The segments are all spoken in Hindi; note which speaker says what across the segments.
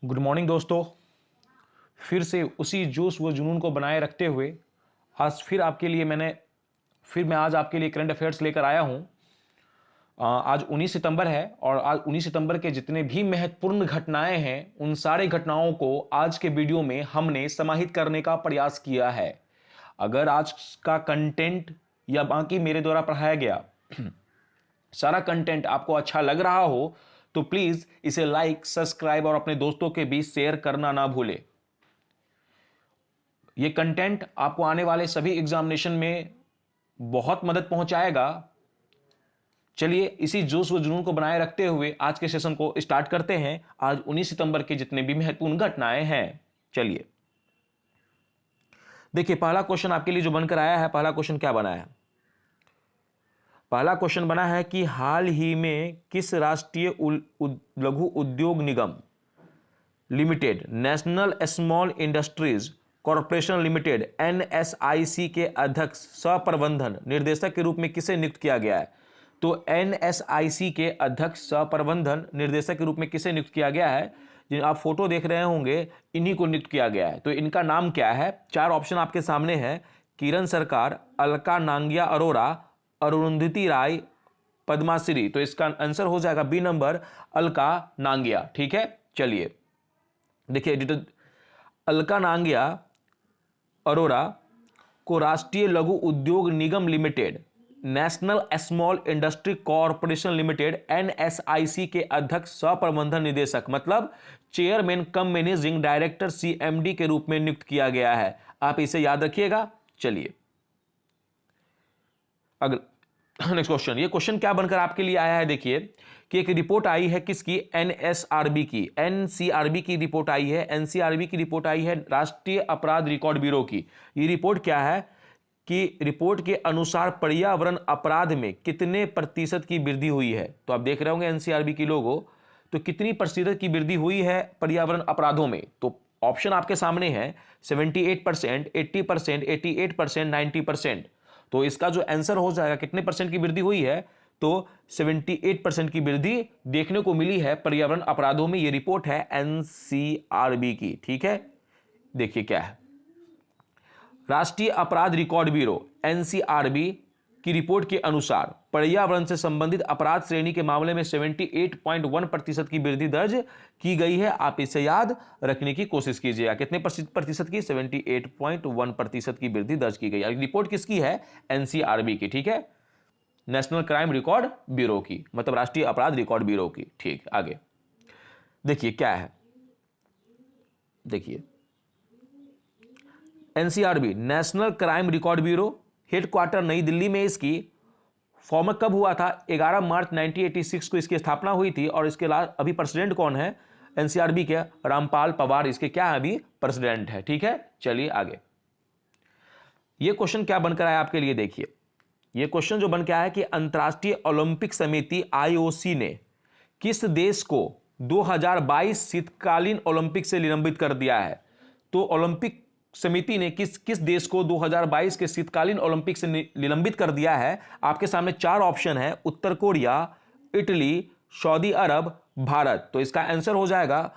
Speaker 1: गुड मॉर्निंग दोस्तों। फिर से उसी जोश व जुनून को बनाए रखते हुए मैं आज आपके लिए करंट अफेयर्स लेकर आया हूं। आज 19 सितंबर है और आज 19 सितंबर के जितने भी महत्वपूर्ण घटनाएं हैं उन सारे घटनाओं को आज के वीडियो में हमने समाहित करने का प्रयास किया है। अगर आज का कंटेंट या बाकी मेरे द्वारा पढ़ाया गया सारा कंटेंट आपको अच्छा लग रहा हो तो प्लीज इसे लाइक, सब्सक्राइब और अपने दोस्तों के बीच शेयर करना ना भूले। यह कंटेंट आपको आने वाले सभी एग्जामिनेशन में बहुत मदद पहुंचाएगा। चलिए इसी जोश व जुनून को बनाए रखते हुए आज के सेशन को स्टार्ट करते हैं। आज 19 सितंबर के जितने भी महत्वपूर्ण घटनाएं हैं, चलिए देखिए पहला क्वेश्चन आपके लिए जो बनकर आया है। पहला क्वेश्चन क्या बना है? पहला क्वेश्चन बना है कि हाल ही में किस राष्ट्रीय लघु उद्योग निगम limited, national small industries corporation limited NSIC के अध्यक्ष सह प्रबंधन निर्देशक के रूप में किसे नियुक्त किया गया है? तो एनएसआईसी के अध्यक्ष सह प्रबंधन निर्देशक के रूप में किसे नियुक्त किया गया है? जिन आप फोटो देख रहे होंगे इन्हीं को नियुक्त किया गया है। तो इनका नाम क्या है? चार ऑप्शन आपके सामने है। किरण सरकार, अलका नांगिया अरोरा, अरुंधति राय, पद्माश्री। तो इसका आंसर हो जाएगा बी नंबर, अलका नांगिया। ठीक है, चलिए देखिए अलका नांगिया अरोरा को राष्ट्रीय लघु उद्योग निगम limited, national small industry corporation limited NSIC के अध्यक्ष सह प्रबंधन निदेशक मतलब chairman cum managing director CMD के रूप में नियुक्त किया गया है। आप इसे याद रखिएगा। चलिए अगला नेक्स्ट क्वेश्चन। ये क्वेश्चन क्या बनकर आपके लिए आया है? देखिए कि एक रिपोर्ट आई है किसकी? एनएसआरबी की, एनसीआरबी की रिपोर्ट आई है। एनसीआरबी की रिपोर्ट आई है राष्ट्रीय अपराध रिकॉर्ड ब्यूरो की। ये रिपोर्ट क्या है कि रिपोर्ट के अनुसार पर्यावरण अपराध में कितने प्रतिशत की वृद्धि हुई है? तो आप देख रहे होंगे एनसीआरबी की लोगो, तो कितनी प्रतिशत की वृद्धि हुई है पर्यावरण अपराधों में? तो ऑप्शन आपके सामने है 78%, 80%, 88%, 90%। तो इसका जो आंसर हो जाएगा कितने परसेंट की वृद्धि हुई है? तो 78% की वृद्धि देखने को मिली है पर्यावरण अपराधों में। यह रिपोर्ट है एनसीआरबी की। ठीक है, देखिए क्या है। राष्ट्रीय अपराध रिकॉर्ड ब्यूरो एनसीआरबी की रिपोर्ट के अनुसार पर्यावरण से संबंधित अपराध श्रेणी के मामले में 78.1% की वृद्धि दर्ज की गई है। आप इसे याद रखने की कोशिश कीजिएगा। कितने प्रतिशत की? 78.1% की वृद्धि दर्ज की गई। रिपोर्ट किसकी है? एनसीआरबी की। ठीक है, नेशनल क्राइम रिकॉर्ड ब्यूरो की, मतलब राष्ट्रीय अपराध रिकॉर्ड ब्यूरो की। ठीक, आगे देखिए क्या है। देखिए NCRB national crime record bureau, headquarter नई दिल्ली में। इसकी फॉर्म कब हुआ था? 11 मार्च 1986 को इसकी स्थापना हुई थी। और इसके अभी प्रेसिडेंट कौन है एनसीआरबी के? रामपाल पवार इसके क्या है? अभी प्रेसिडेंट है। ठीक है, चलिए आगे। यह क्वेश्चन क्या बनकर आया आपके लिए? देखिए यह क्वेश्चन जो बन के आया है कि अंतर्राष्ट्रीय ओलंपिक समिति आईओसी ने किस देश को 2022 शीतकालीन ओलंपिक से निलंबित कर दिया है? तो ओलंपिक समिति ने किस देश को 2022 के शीतकालीन ओलंपिक से निलंबित कर दिया है? आपके सामने चार ऑप्शन है। उत्तर कोरिया, इटली, सऊदी अरब, भारत। तो इसका आंसर हो जाएगा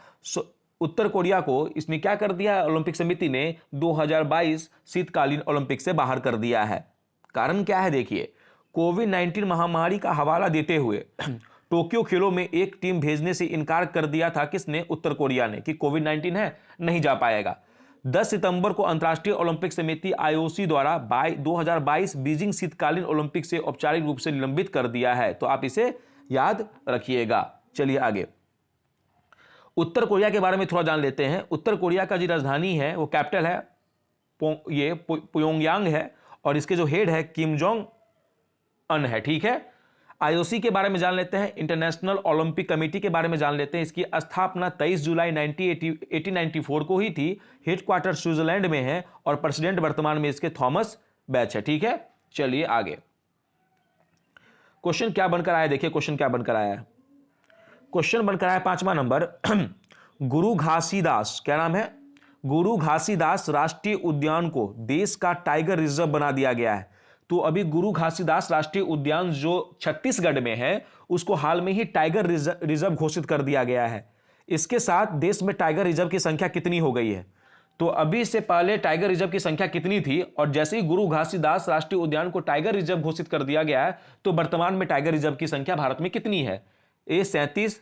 Speaker 1: उत्तर कोरिया को इसने क्या कर दिया है? ओलंपिक समिति ने 2022 शीतकालीन ओलंपिक से बाहर कर दिया है। कारण क्या है? देखिए कोविड-19 महामारी का हवाला देते हुए टोक्यो खेलों में एक टीम भेजने से इनकार कर दिया था। किसने? उत्तर कोरिया ने, कि कोविड-19 है, नहीं जा पाएगा। 10 सितंबर को अंतर्राष्ट्रीय ओलंपिक समिति आईओसी द्वारा 2022 बीजिंग शीतकालीन ओलंपिक से औपचारिक रूप से निलंबित कर दिया है। तो आप इसे याद रखिएगा। चलिए आगे उत्तर कोरिया के बारे में थोड़ा जान लेते हैं। उत्तर कोरिया का जो राजधानी है, वो कैपिटल है प्योंगयांग है, और इसके जो हेड है किम जोंग अन है। ठीक है, आईओसी के बारे में जान लेते हैं। इंटरनेशनल ओलंपिक कमेटी के बारे में जान लेते हैं। इसकी स्थापना 23 जुलाई 1894 को ही थी। हेडक्वार्टर स्विट्जरलैंड में है और प्रेसिडेंट वर्तमान में इसके थॉमस बैच है। ठीक है, चलिए आगे क्वेश्चन क्या बनकर आया? देखिए क्वेश्चन क्या बनकर आया है। क्वेश्चन बनकर आया 5वां नंबर गुरु घासीदास, क्या नाम है? गुरु घासीदास राष्ट्रीय उद्यान को देश का टाइगर रिजर्व बना दिया गया है। तो अभी गुरु घासीदास राष्ट्रीय उद्यान जो छत्तीसगढ़ में है उसको हाल में ही टाइगर रिजर्व घोषित कर दिया गया है। इसके साथ देश में टाइगर रिजर्व की संख्या कितनी हो गई है। तो अभी से पहले टाइगर रिजर्व की संख्या कितनी थी, और जैसे ही गुरु घासीदास राष्ट्रीय उद्यान को टाइगर रिजर्व घोषित कर दिया गया है, तो वर्तमान में टाइगर रिजर्व की संख्या भारत में कितनी है। ए 37,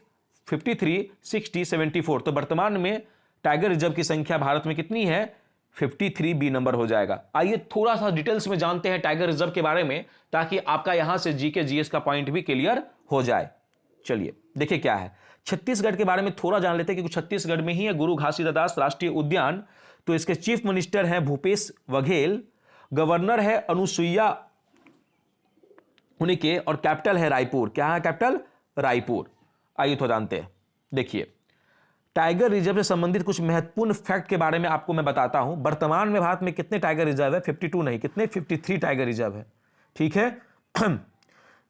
Speaker 1: 53, 60, 74। तो वर्तमान में टाइगर रिजर्व की संख्या भारत में कितनी है, 53 बी नंबर हो जाएगा। आइए थोड़ा सा डिटेल्स में जानते हैं टाइगर रिजर्व के बारे में, ताकि आपका यहां से जीके जीएस का पॉइंट भी क्लियर हो जाए। चलिए देखिए क्या है। छत्तीसगढ़ के बारे में थोड़ा जान लेते हैं, क्योंकि छत्तीसगढ़ में ही है गुरु घासीदास राष्ट्रीय उद्यान। तो इसके चीफ मिनिस्टर हैं भूपेश बघेल, गवर्नर है अनुसुईया उनके, और कैपिटल है रायपुर। क्या है कैपिटल, रायपुर। आइए तो जानते हैं। देखिए टाइगर रिजर्व से संबंधित कुछ महत्वपूर्ण फैक्ट के बारे में आपको मैं बताता हूं। वर्तमान में भारत में कितने टाइगर रिजर्व है, 52 नहीं, कितने, 53 टाइगर रिजर्व है। ठीक है।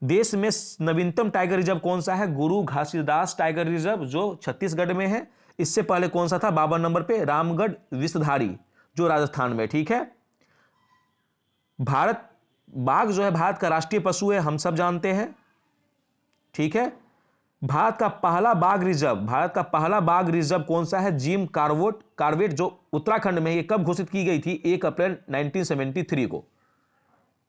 Speaker 1: देश में नवीनतम टाइगर रिजर्व कौन सा है, गुरु घासीदास टाइगर रिजर्व, जो छत्तीसगढ़ में है। इससे पहले कौन सा था, 52 नंबर पे रामगढ़ विषधारी, जो राजस्थान में। ठीक है। भारत, बाघ जो है भारत का राष्ट्रीय पशु है, हम सब जानते हैं। ठीक है। भारत का पहला बाघ रिजर्व कौन सा है, जिम कार्बेट, जो उत्तराखंड में। ये कब घोषित की गई थी, 1 अप्रैल 1973 को,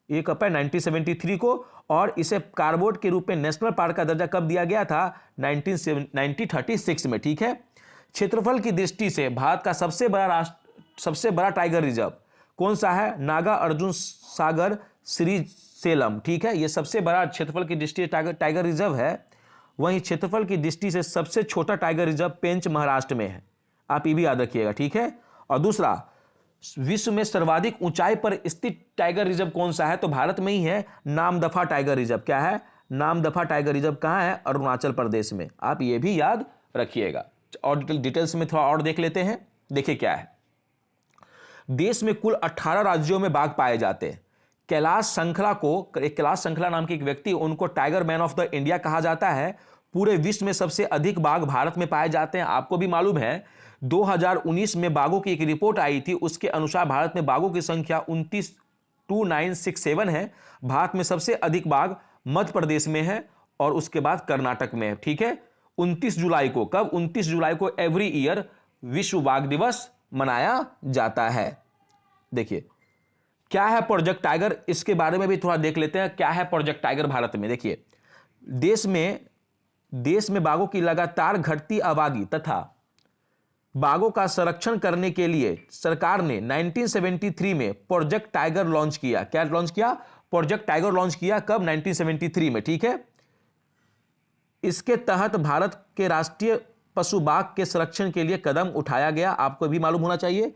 Speaker 1: 1 अप्रैल 1973 को। और इसे कार्बेट के रूप में नेशनल पार्क का दर्जा कब दिया गया था, 1936 में। ठीक है। क्षेत्रफल की दृष्टि से भारत का सबसे बड़ा टाइगर रिजर्व कौन सा है, नागा अर्जुन सागर श्रीशैलम। ठीक है। यह सबसे बड़ा क्षेत्रफल की दृष्टि से टाइगर रिजर्व है। वहीं क्षेत्रफल की दृष्टि से सबसे छोटा टाइगर रिजर्व पेंच महाराष्ट्र में है, आप ये भी याद रखिएगा। ठीक है। और दूसरा, विश्व में सर्वाधिक ऊंचाई पर स्थित टाइगर रिजर्व कौन सा है, तो भारत में ही है, नामदफा टाइगर रिजर्व। क्या है, नामदफा टाइगर रिजर्व कहां है, अरुणाचल प्रदेश में। आप ये भी याद रखिएगा। और डिटेल्स में थोड़ा और देख लेते हैं। देखिए क्या है। देश में कुल 18 राज्यों में बाघ पाए जाते हैं। कैलाश संखला नाम के एक व्यक्ति, उनको tiger man of the India कहा जाता है। पूरे विश्व में सबसे अधिक बाघ भारत में पाए जाते हैं। आपको भी मालूम है 2019 में बाघों की एक रिपोर्ट आई थी, उसके अनुसार भारत में बाघों की संख्या 29,967 है। भारत में सबसे अधिक बाघ मध्य प्रदेश में है, और उसके बाद कर्नाटक में है। ठीक है। 29 जुलाई को, कब, 29 जुलाई को एवरी ईयर विश्व बाघ दिवस मनाया जाता है। देखिए क्या है प्रोजेक्ट टाइगर, इसके बारे में भी थोड़ा देख लेते हैं। क्या है प्रोजेक्ट टाइगर भारत में। देखिए देश में बाघों की लगातार घटती आबादी तथा बाघों का संरक्षण करने के लिए सरकार ने 1973 में प्रोजेक्ट टाइगर लॉन्च किया। क्या लॉन्च किया, प्रोजेक्ट टाइगर लॉन्च किया। कब, 1973 में। ठीक है। इसके तहत भारत के राष्ट्रीय पशु बाघ के संरक्षण के लिए कदम उठाया गया। आपको भी मालूम होना चाहिए।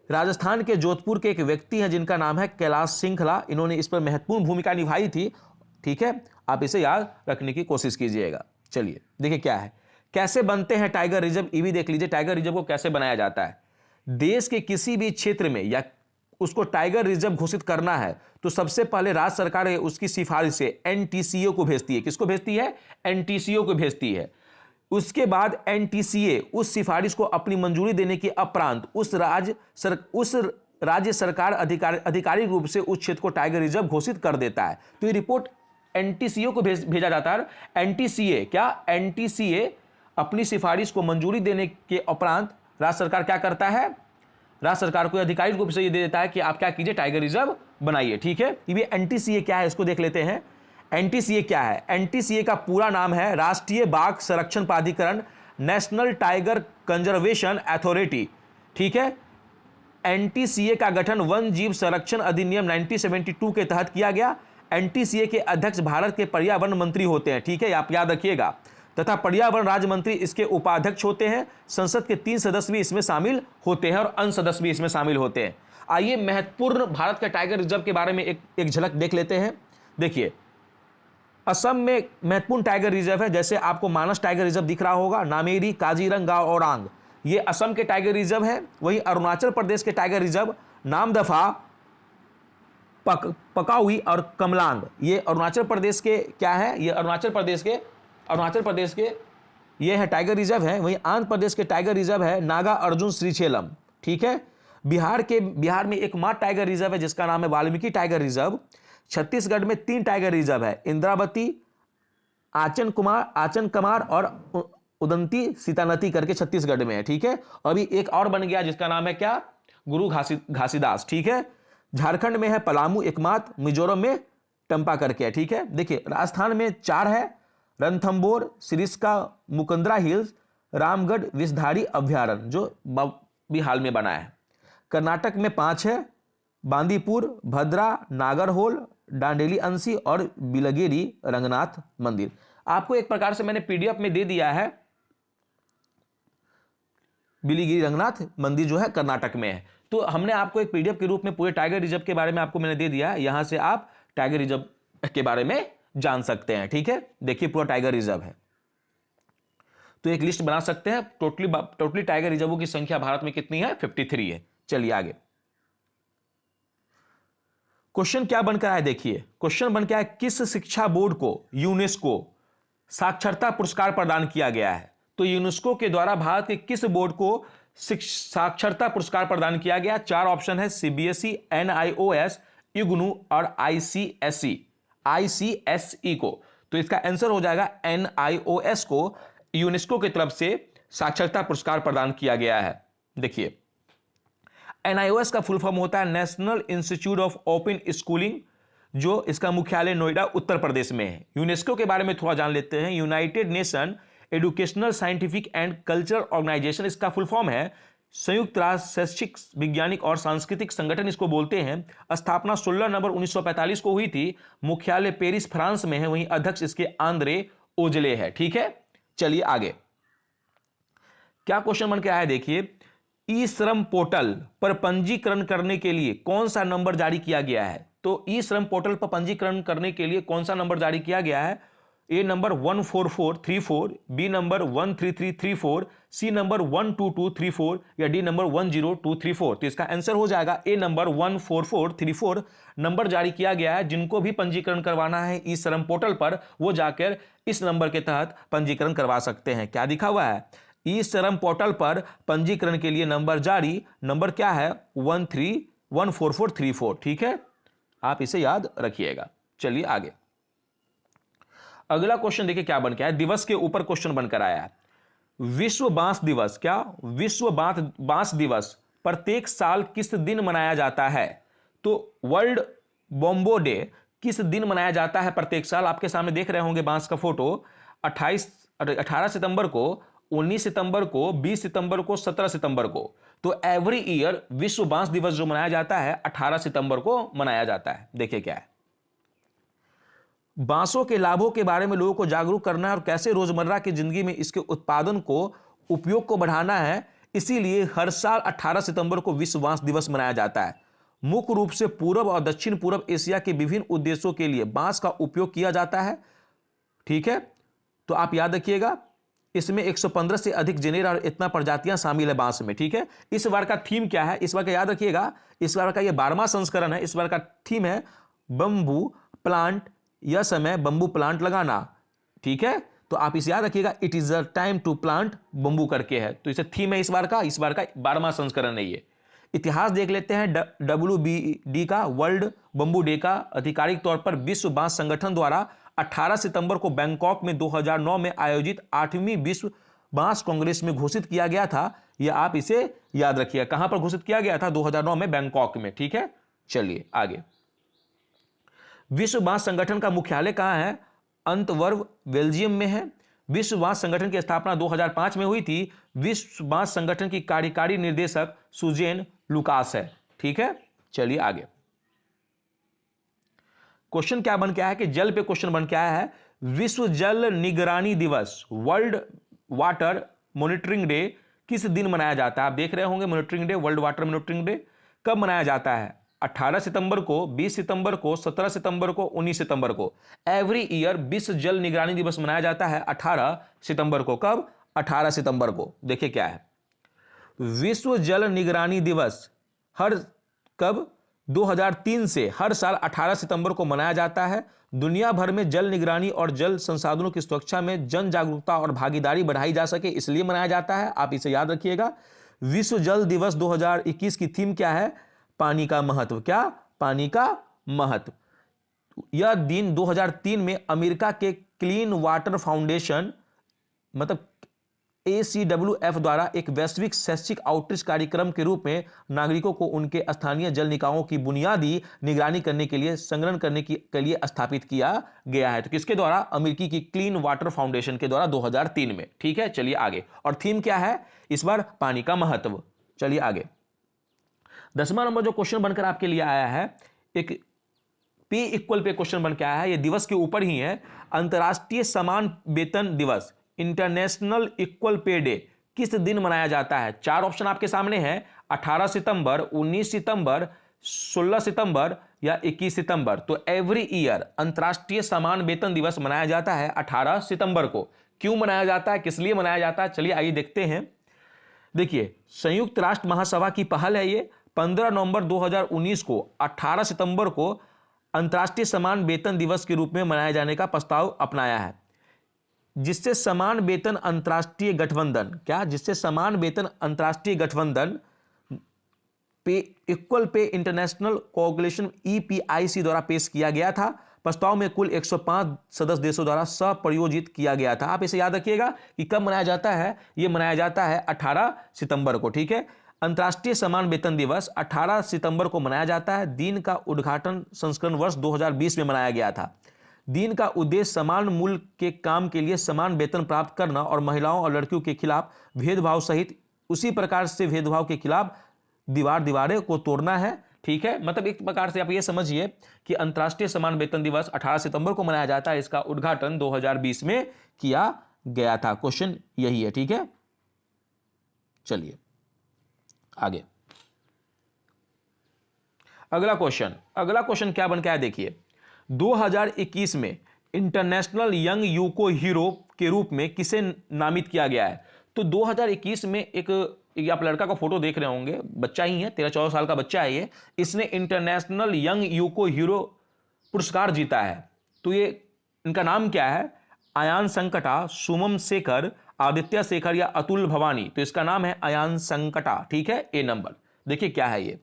Speaker 1: राजस्थान के जोधपुर के एक व्यक्ति हैं जिनका नाम है कैलाश सिंखला, इन्होंने इस पर महत्वपूर्ण भूमिका निभाई थी। ठीक है। आप इसे याद रखने की कोशिश कीजिएगा। चलिए देखिए क्या है, कैसे बनते हैं टाइगर रिजर्व, ये भी देख लीजिए। टाइगर रिजर्व को कैसे बनाया जाता है। देश के किसी भी क्षेत्र में या उसको टाइगर रिजर्व घोषित करना है, तो सबसे पहले राज्य सरकार उसकी सिफारिश से एनटीसीए को भेजती है। किसको भेजती है, एनटीसीए को भेजती है। उसके बाद एनटीसीए उस सिफारिश को अपनी मंजूरी देने के उपरांत उस राज्य सरकार आधिकारिक रूप से उस क्षेत्र को टाइगर रिजर्व घोषित कर देता है। तो ये रिपोर्ट एनटीसीए को भेजा जाता है। एनटीसीए अपनी सिफारिश को मंजूरी देने के उपरांत राज्य सरकार क्या करता है, राज्य सरकार को आधिकारिक रूप से ये दे देता है कि आप क्या कीजिए, टाइगर रिजर्व बनाइए। ठीक है। ये एनटीसीए क्या है, इसको देख लेते हैं। एनटीसीए क्या है, एनटीसीए का पूरा नाम है राष्ट्रीय बाघ संरक्षण प्राधिकरण, नेशनल टाइगर कंजर्वेशन अथॉरिटी। ठीक है। एनटीसीए का गठन वन जीव संरक्षण अधिनियम 1972 के तहत किया गया। एनटीसीए के अध्यक्ष भारत के पर्यावरण मंत्री होते हैं। ठीक है, आप याद रखिएगा। तथा पर्यावरण राज्य मंत्री इसके उपाध्यक्ष होते हैं। संसद के 3 सदस्य भी इसमें शामिल होते हैं और अन्य सदस्य भी इसमें शामिल होते हैं। आइए महत्वपूर्ण भारत के टाइगर रिजर्व के बारे में एक झलक देख लेते हैं। देखिए असम में महत्वपूर्ण टाइगर रिजर्व है, जैसे आपको मानस टाइगर रिजर्व दिख रहा होगा, नामेरी, काजीरंगा और ओरांग, ये असम के टाइगर रिजर्व है। वहीं अरुणाचल प्रदेश के टाइगर रिजर्व नामदफा, पकाउई और कमलांग, ये अरुणाचल प्रदेश के क्या है, ये अरुणाचल प्रदेश के ये है टाइगर रिजर्व है। वहीं आंध्र प्रदेश के टाइगर रिजर्व है नागा अर्जुन श्रीशैलम। ठीक है। बिहार में एकमात्र टाइगर रिजर्व है जिसका नाम है वाल्मीकि टाइगर रिजर्व। छत्तीसगढ़ में 3 टाइगर रिजर्व है, इंद्रावती, आचन कमार और उदंती सीतानदी करके छत्तीसगढ़ में है, ठीक है। अभी एक और बन गया जिसका नाम है क्या, गुरु घासीदास, ठीक है। झारखंड में है पलामू एकमात्र, मिजोरम में टंपा करके है, ठीक है। देखिए राजस्थान में 4 है, रणथंबोर, सिरिस्का, मुकंदरा हिल्स, रामगढ़ विषधारी अभ्यारण्य जो भी हाल में बना है। कर्नाटक में 5 है, बांदीपुर, भद्रा, नागरहोल, डांडेली अंशी और बिलगेरी रंगनाथ मंदिर। आपको एक प्रकार से मैंने पीडीएफ में दे दिया है, बिलीगिरी रंगनाथ मंदिर जो है कर्नाटक में है। तो हमने आपको एक पीडीएफ के रूप में पूरे टाइगर रिजर्व के बारे में आपको मैंने दे दिया है, यहां से आप टाइगर रिजर्व के बारे में जान सकते हैं, ठीक है। देखिए पूरा टाइगर रिजर्व है, तो एक लिस्ट बना सकते हैं। टोटली टाइगर रिजर्वों की संख्या भारत में कितनी है, 53 है। चलिए आगे क्वेश्चन क्या बनकर आया, देखिए क्वेश्चन बन के आया, किस शिक्षा बोर्ड को यूनेस्को साक्षरता पुरस्कार प्रदान किया गया है। तो यूनेस्को के द्वारा भारत के किस बोर्ड को साक्षरता पुरस्कार प्रदान किया गया। 4 ऑप्शन है, सीबीएसई, एनआईओएस, इग्नू और आईसीएसई को। तो इसका आंसर हो जाएगा एनआईओएस को यूनेस्को की तरफ से साक्षरता पुरस्कार प्रदान किया गया है। देखिए एनआईओएस का फुल फॉर्म होता है national institute of open schooling, जो इसका मुख्यालय नोएडा उत्तर प्रदेश में है। यूनेस्को के बारे में थोड़ा जान लेते हैं। United Nation Educational Scientific and Cultural Organization इसका फुल फॉर्म है। संयुक्त राष्ट्र शैक्षिक वैज्ञानिक और सांस्कृतिक संगठन इसको बोलते हैं। स्थापना 16 नवंबर 1945 को हुई थी। मुख्यालय पेरिस फ्रांस में है, वहीं अध्यक्ष इसके आंद्रे ओजले है, ठीक है। चलिए आगे क्या क्वेश्चन बन के आया है, देखिए ई श्रम पोर्टल पर पंजीकरण करने के लिए कौन सा नंबर जारी किया गया है। तो ई श्रम पोर्टल पर पंजीकरण करने के लिए कौन सा नंबर जारी किया गया है। A number 14434, B number 13334, C number 12234 या डी नंबर 10234। तो इसका आंसर हो जाएगा ए नंबर 14434 नंबर जारी किया गया है। जिनको भी पंजीकरण करवाना है ई श्रम पोर्टल पर, वो जाकर इस नंबर के तहत पंजीकरण करवा सकते हैं। क्या दिखा हुआ है, ई श्रम पोर्टल पर पंजीकरण के लिए नंबर जारी, नंबर क्या है 14434, ठीक है। आप इसे याद रखिएगा। चलिए आगे अगला क्वेश्चन देखिए क्या बन के आया, दिवस के ऊपर क्वेश्चन बनकर आया है। विश्व बांस दिवस, क्या विश्व बांस दिवस प्रत्येक साल किस दिन मनाया जाता है। तो वर्ल्ड बॉम्बो डे किस दिन मनाया जाता है प्रत्येक साल। आपके सामने देख रहे होंगे बांस का फोटो। 18 सितंबर को, 19 सितंबर को, 20 सितंबर को, 17 सितंबर को। तो एवरी ईयर विश्व बांस दिवस जो मनाया जाता है 18 सितंबर को मनाया जाता है। देखिए क्या है, बांसों के लाभों के बारे में लोगों को जागरूक करना है और कैसे रोजमर्रा की जिंदगी में इसके उत्पादन को, उपयोग को बढ़ाना है। इसीलिए हर साल 18 सितंबर को विश्व बांस दिवस मनाया जाता है। मुख्य रूप से पूर्व और दक्षिण पूर्व एशिया के विभिन्न उद्देश्यों के लिए बांस का उपयोग किया जाता है, ठीक है। तो आप याद रखिएगा इसमें 115 से अधिक जेनेर और इतना प्रजातियां शामिल है बांस में, ठीक है। इस बार का थीम क्या है, इस बार का याद रखिएगा, इस बार का ये 12वां संस्करण है। इस बार का थीम है बंबू प्लांट, यह समय बंबू प्लांट लगाना, ठीक है। तो आप इसे याद रखिएगा, it is a time to plant bamboo करके है। तो इसे थीम है इस बार का 12वां संस्करण है ये। इतिहास देख लेते हैं। WBD का, वर्ल्ड बंबू डे का आधिकारिक तौर पर विश्व बांस संगठन द्वारा 18 सितंबर को बैंकॉक में 2009 में आयोजित 8वीं विश्व बांस कांग्रेस में घोषित किया गया था। यह आप इसे याद रखिएगा, कहां पर घोषित किया गया था, 2009 में बैंकॉक में, ठीक है। चलिए आगे, विश्व बांस संगठन का मुख्यालय कहां है, अंतवर्प बेल्जियम में है। विश्व बांस संगठन की स्थापना 2005 में हुई थी। विश्व बांस संगठन की कार्यकारी निर्देशक सुजेन लुकास है, ठीक है। चलिए आगे क्वेश्चन क्या बन के आया है कि जल पे क्वेश्चन बन के आया है। विश्व जल निगरानी दिवस, वर्ल्ड वाटर मॉनिटरिंग डे किस दिन मनाया जाता है। आप देख रहे होंगे monitoring day, world water monitoring day कब मनाया जाता है। 18 सितंबर को, 20 सितंबर को, 17 सितंबर को, 19 सितंबर को। एवरी ईयर विश्व जल निगरानी दिवस मनाया जाता है 18 सितंबर को। कब, 18 सितंबर को। देखिए क्या है, विश्व जल निगरानी दिवस हर कब 2003 से हर साल 18 सितंबर को मनाया जाता है। दुनिया भर में जल निगरानी और जल संसाधनों की सुरक्षा में जन जागरूकता और भागीदारी बढ़ाई जा सके, इसलिए मनाया जाता है। आप इसे याद रखिएगा। विश्व जल दिवस 2021 की थीम क्या है, पानी का महत्व। क्या, पानी का महत्व। यह दिन 2003 में अमेरिका के क्लीन वाटर फाउंडेशन, मतलब ACWF द्वारा एक वैश्विक शैक्षिक आउटरीच कार्यक्रम के रूप में नागरिकों को उनके स्थानीय जल निकायों की बुनियादी निगरानी करने के लिए संग्रहण करने के लिए स्थापित किया गया है। तो किसके द्वारा? अमेरिकी की क्लीन वाटर फाउंडेशन के द्वारा 2003 में। ठीक है, चलिए आगे। और थीम क्या है इस बार? पानी का महत्व। चलिए आगे। 10वां नंबर जो क्वेश्चन बनकर आपके लिए आया है, एक पे इक्वल पे क्वेश्चन बन के आया है, ये दिवस के ऊपर ही है। अंतर्राष्ट्रीय समान वेतन दिवस, इंटरनेशनल इक्वल पे डे, किस दिन मनाया जाता है? 4 ऑप्शन आपके सामने हैं, 18 सितंबर, 19 सितंबर, 16 सितंबर या 21 सितंबर। तो एवरी ईयर अंतर्राष्ट्रीय समान वेतन दिवस मनाया जाता है 18 सितंबर को। क्यों मनाया जाता है, किस लिए मनाया जाता है? चलिए आइए देखते हैं। देखिए, संयुक्त राष्ट्र महासभा की पहल है ये। 15 नवंबर 2019 को 18 सितंबर को अंतर्राष्ट्रीय समान वेतन दिवस के रूप में मनाए जाने का प्रस्ताव अपनाया है, जिससे समान वेतन अंतर्राष्ट्रीय गठबंधन, क्या? जिससे समान वेतन अंतर्राष्ट्रीय गठबंधन पे equal pay international coordination EPIC द्वारा पेश किया गया था। प्रस्ताव में कुल 105 सदस्य देशों द्वारा सह-प्रायोजित किया गया था। आप इसे याद रखिएगा कि कब मनाया जाता है? यह मनाया जाता है 18 सितंबर को। ठीक है, अंतर्राष्ट्रीय समान वेतन दिवस 18 सितंबर को मनाया जाता है। दिन का उद्घाटन संस्करण वर्ष 2020 में मनाया गया था। दिन का उद्देश्य समान मूल्य के काम के लिए समान वेतन प्राप्त करना और महिलाओं और लड़कियों के खिलाफ भेदभाव सहित उसी प्रकार से भेदभाव के खिलाफ दीवारें को तोड़ना है। ठीक है, मतलब एक प्रकार से आप ये समझिए कि अंतर्राष्ट्रीय समान वेतन दिवस 18 सितंबर को मनाया जाता है। इसका उद्घाटन 2020 में किया गया था। क्वेश्चन यही है। ठीक है, चलिए आगे। अगला क्वेश्चन क्या बन के आया? देखिए, 2021 में इंटरनेशनल यंग यूको हीरो के रूप में किसे नामित किया गया है? तो 2021 में एक आप लड़का का फोटो देख रहे होंगे, बच्चा ही है, 13-14 साल का बच्चा है ये। इसने इंटरनेशनल यंग यूको हीरो पुरस्कार जीता है। तो ये इनका नाम क्या है? अयान संकटा, सुमन शेखर, आदित्य शेखर या अतुल भवानी। तो इसका नाम है अयान संकटा। ठीक है, ए नंबर। देखिए क्या है ये,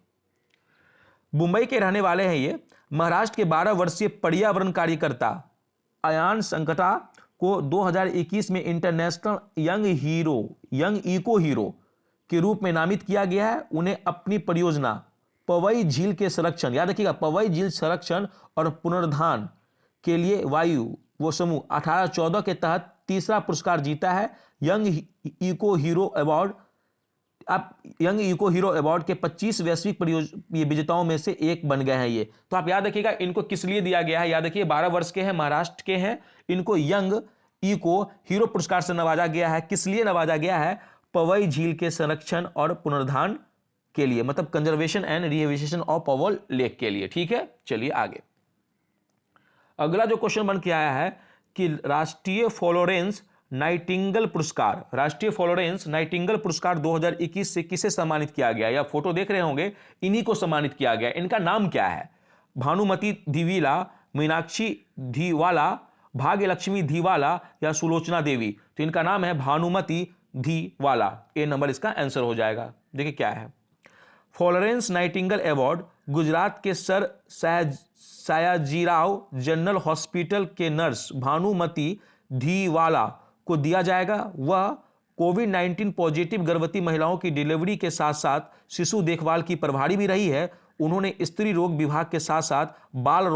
Speaker 1: मुंबई के रहने वाले हैं ये। महाराष्ट्र के 12 वर्षीय पर्यावरण कार्यकर्ता अयान संकटा को 2021 में इंटरनेशनल यंग इको हीरो के रूप में नामित किया गया है। उन्हें अपनी परियोजना पवई झील के संरक्षण, याद रखिएगा, पवई झील संरक्षण और पुनरुद्धार के लिए वायु वो समूह 18-14 के तहत तीसरा पुरस्कार जीता है। यंग इको हीरो अवार्ड, आप यंग इको हीरो अवार्ड के 25 वैश्विक विजेताओं में से एक बन गए हैं ये। तो आप याद रखिएगा इनको किस लिए दिया गया है? याद रखिए, 12 वर्ष के हैं, महाराष्ट्र के हैं। इनको यंग इको हीरो पुरस्कार से नवाजा गया है। किस लिए नवाजा गया है? पवई झील के संरक्षण और पुनरुद्धार के लिए, मतलब conservation and rehabilitation of Powai lake के लिए। ठीक है, चलिए आगे। अगला जो क्वेश्चन बन के आया है कि राष्ट्रीय फ्लोरेंस नाइटिंगेल पुरस्कार 2021 से किसे सम्मानित किया गया? या फोटो देख रहे होंगे, इन्हीं को सम्मानित किया गया। इनका नाम क्या है? भानुमति धिवाला, मीनाक्षी धिवाला, भाग्यलक्ष्मी धिवाला या सुलोचना देवी। तो इनका नाम है भानुमति धिवाला। ए नंबर इसका आंसर हो जाएगा। देखिए क्या है, फ्लोरेंस नाइटिंगेल अवार्ड गुजरात के सर सयाजीराव जनरल हॉस्पिटल के नर्स भानुमति धिवाला को दिया जाएगा। वह कोविड-19 पॉजिटिव गर्भवती महिलाओं की डिलीवरी के साथ साथ शिशु देखभाल की प्रभारी भी रही है। उन्होंने स्त्री रोग विभाग के साथ साथ बाल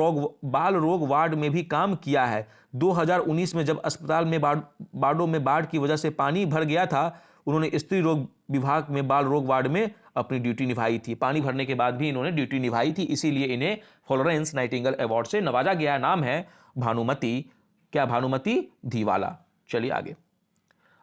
Speaker 1: रोग वार्ड में भी काम किया है। 2019 में जब अस्पताल में वार्डों में बाढ़ की वजह से पानी भर गया था, उन्होंने स्त्री रोग विभाग में बाल रोग वार्ड में अपनी ड्यूटी निभाई थी। पानी भरने के बाद भी इन्होंने ड्यूटी निभाई थी, इसीलिए इन्हें फ्लोरेंस नाइटिंगेल अवार्ड से नवाजा गया। नाम है भानुमति धिवाला। चलिए आगे।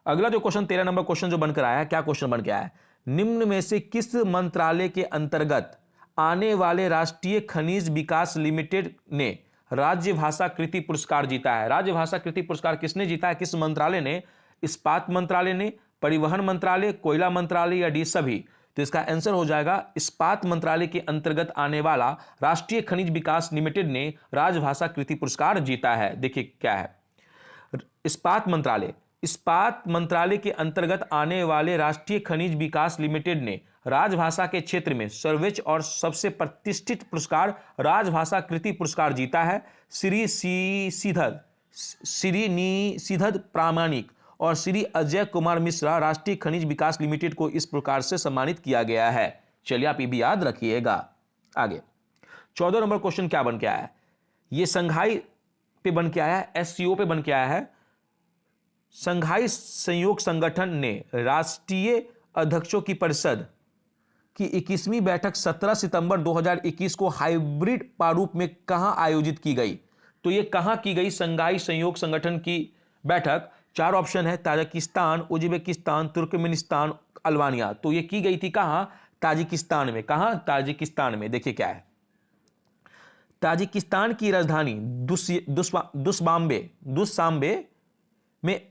Speaker 1: अगला जो क्वेश्चन 13 नंबर क्वेश्चन जो बनकर आया है, क्या क्वेश्चन बन के आया है? निम्न में से किस मंत्रालय के अंतर्गत आने वाले राष्ट्रीय खनिज विकास लिमिटेड ने राज्य भाषा कृति पुरस्कार जीता है? राज्य भाषा कृति पुरस्कार किसने जीता है? किस मंत्रालय ने? इस्पात मंत्रालय ने, परिवहन मंत्रालय, कोयला मंत्रालय या डी सभी? तो इसका आंसर हो जाएगा इस्पात मंत्रालय के अंतर्गत आने वाला राष्ट्रीय खनिज विकास लिमिटेड ने राजभाषा कृति पुरस्कार जीता है। देखिए क्या है, इस्पात मंत्रालय के अंतर्गत आने वाले राष्ट्रीय खनिज विकास लिमिटेड ने राजभाषा के क्षेत्र में सर्वोच्च और सबसे प्रतिष्ठित पुरस्कार राजभाषा कृति पुरस्कार जीता है। श्री निशिधर प्रामाणिक और श्री अजय कुमार मिश्रा राष्ट्रीय खनिज विकास लिमिटेड को इस प्रकार से सम्मानित किया गया है। चलिए आप ये भी याद रखिएगा। आगे 14 नंबर क्वेश्चन क्या बन के आया है, ये संघाई पे बन के आया है, एससीओ पे बन के आया है। संघाई सहयोग संगठन ने राष्ट्रीय अध्यक्षों की परिषद की 21वीं बैठक 17 सितंबर 2021 को हाइब्रिड प्रारूप में कहां आयोजित की गई? तो ये कहां की गई संघाई सहयोग संगठन की बैठक? 4 ऑप्शन है, ताजिकिस्तान, उज्बेकिस्तान, तुर्कमेनिस्तान, अल्बानिया। तो ये की गई थी कहां? ताजिकिस्तान में। कहां? ताजिकिस्तान में। देखिए क्या है, ताजिकिस्तान की राजधानी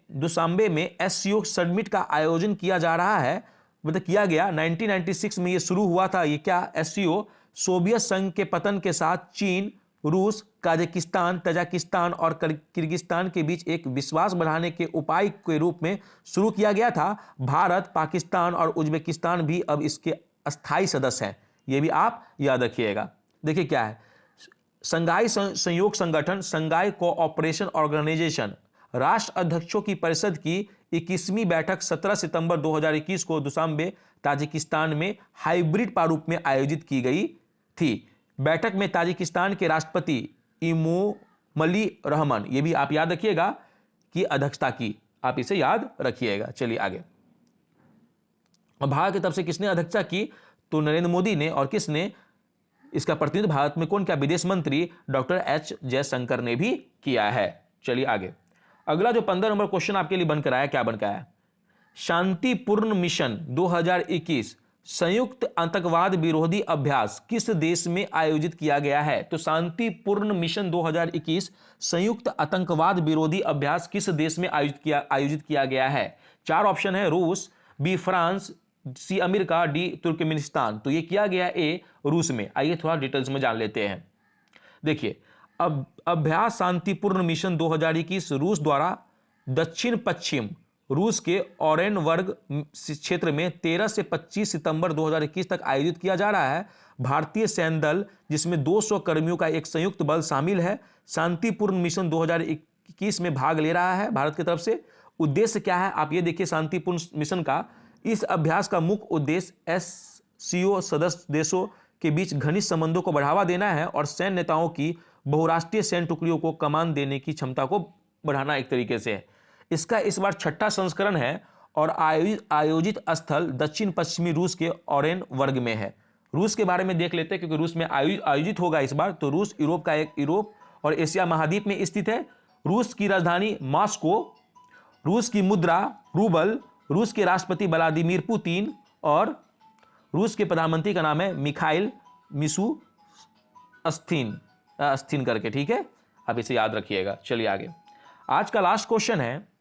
Speaker 1: दुशांबे में एससीओ समिट का आयोजन किया जा रहा है, मतलब किया गया। 1996 में ये शुरू हुआ था। ये क्या? एससीओ सोवियत संघ के पतन के साथ चीन, रूस, काजाकिस्तान, तजाकिस्तान और किर्गिस्तान के बीच एक विश्वास बढ़ाने के उपाय के रूप में शुरू किया गया था। भारत, पाकिस्तान और उज्बेकिस्तान भी अब इसके अस्थायी सदस्य हैं। ये भी आप याद रखिएगा। देखिए क्या है, संघाई सहयोग संगठन, संघाई कोऑपरेशन ऑर्गेनाइजेशन, राष्ट्र अध्यक्षों की परिषद की 21वीं बैठक 17 सितंबर 2021 को दुशांबे, ताजिकिस्तान में हाइब्रिड प्रारूप में आयोजित की गई थी। बैठक में ताजिकिस्तान के राष्ट्रपति इमोमली रहमान, ये भी आप याद रखिएगा, की अध्यक्षता की। आप इसे याद रखिएगा। चलिए आगे, भारत की तरफ से किसने अध्यक्षता की? तो नरेंद्र मोदी ने। और किसने? इसका प्रतिनिधित्व भारत में कौन किया? विदेश मंत्री डॉक्टर एच जयशंकर ने भी किया है। चलिए आगे, अगला जो 15 नंबर क्वेश्चन आपके लिए बनकर आया, क्या बनकर आया? शांतिपूर्ण मिशन 2021 संयुक्त आतंकवाद विरोधी अभ्यास किस देश में आयोजित किया गया है? तो शांतिपूर्ण मिशन 2021 संयुक्त आतंकवाद विरोधी अभ्यास किस देश में आयोजित किया गया है? 4 ऑप्शन है, रूस, B France, C America, D Turkmenistan. तो ये किया गया ए रूस में। आइए थोड़ा डिटेल्स में जान लेते हैं। देखिए, अब अभ्यास शांतिपूर्ण मिशन 2021 रूस द्वारा दक्षिण पश्चिम रूस के ओरेन वर्ग क्षेत्र में 13 से 25 सितंबर 2021 तक आयोजित किया जा रहा है। भारतीय सैन्य दल, जिसमें 200 कर्मियों का एक संयुक्त बल शामिल है, शांतिपूर्ण मिशन 2021 में भाग ले रहा है भारत की तरफ से। उद्देश्य क्या है? आप ये देखिए, शांतिपूर्ण मिशन का इस अभ्यास का मुख्य उद्देश्य एससीओ सदस्य देशों के बीच घनिष्ठ संबंधों को बढ़ावा देना है और सैन्य नेताओं की बहुराष्ट्रीय सैन्य टुकड़ियों को कमान देने की क्षमता को बढ़ाना एक तरीके से है। इसका इस बार 6ठा संस्करण है और आयोजित स्थल दक्षिण पश्चिमी रूस के ओरेन वर्ग में है। रूस के बारे में देख लेते हैं, क्योंकि रूस में आयोजित होगा इस बार। तो रूस यूरोप और एशिया महाद्वीप में स्थित है। रूस की राजधानी मॉस्को, रूस की मुद्रा रूबल, रूस के राष्ट्रपति व्लादिमीर पुतिन और रूस के प्रधानमंत्री का नाम है मिखाइल मिशुस्तिन करके, ठीक है? आप इसे याद रखिएगा। चलिए आगे, आज का लास्ट क्वेश्चन है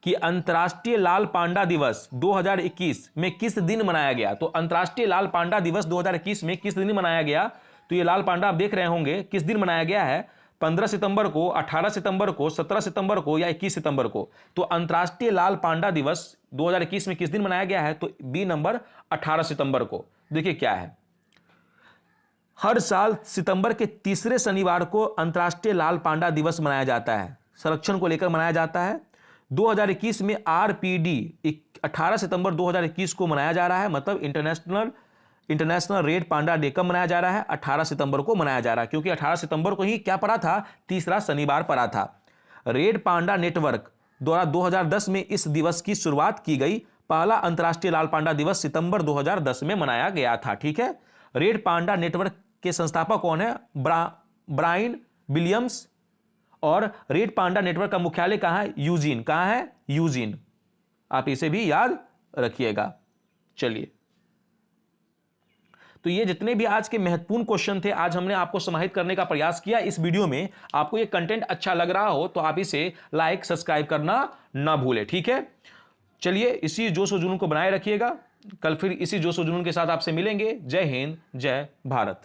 Speaker 1: कि अंतर्राष्ट्रीय लाल पांडा दिवस 2021 में किस दिन मनाया गया? तो अंतर्राष्ट्रीय लाल पांडा दिवस 2021 में किस दिन मनाया गया? तो ये लाल पांडा आप देख रहे होंगे, किस दिन मनाया गया है? 15 सितंबर को, 18 सितंबर को, 17 सितंबर को या 21 सितंबर को? तो अंतर्राष्ट्रीय लाल पांडा दिवस 2021 में किस दिन मनाया गया है? तो बी नंबर 18 सितंबर को। देखिए क्या है, हर साल सितंबर के तीसरे शनिवार को अंतर्राष्ट्रीय लाल पांडा दिवस मनाया जाता है। संरक्षण को लेकर मनाया जाता है। 2021 में आरपीडी 18 सितंबर 2021 को मनाया जा रहा है, मतलब इंटरनेशनल रेड पांडा डे कब मनाया जा रहा है? 18 सितंबर को मनाया जा रहा है, क्योंकि 18 सितंबर को ही क्या पड़ा था? तीसरा शनिवार पड़ा था। रेड पांडा नेटवर्क द्वारा 2010 में इस दिवस की शुरुआत की गई। पहला अंतर्राष्ट्रीय लाल पांडा दिवस सितंबर 2010 में मनाया गया था, ठीक है? रेड पांडा नेटवर्क के संस्थापक कौन है? Brian Williams. और रेड पांडा नेटवर्क का मुख्यालय कहां है? यूजीन। कहां है? यूजीन। आप इसे भी याद रखिएगा। चलिए, तो ये जितने भी आज के महत्वपूर्ण क्वेश्चन थे, आज हमने आपको समाहित करने का प्रयास किया इस वीडियो में। आपको ये कंटेंट अच्छा लग रहा हो तो आप इसे लाइक, सब्सक्राइब करना ना भूलें, ठीक है? चलिए, इसी जोश और जुनून को बनाए रखिएगा। कल फिर इसी जोश और जुनून के साथ आपसे मिलेंगे। जय हिंद, जय भारत।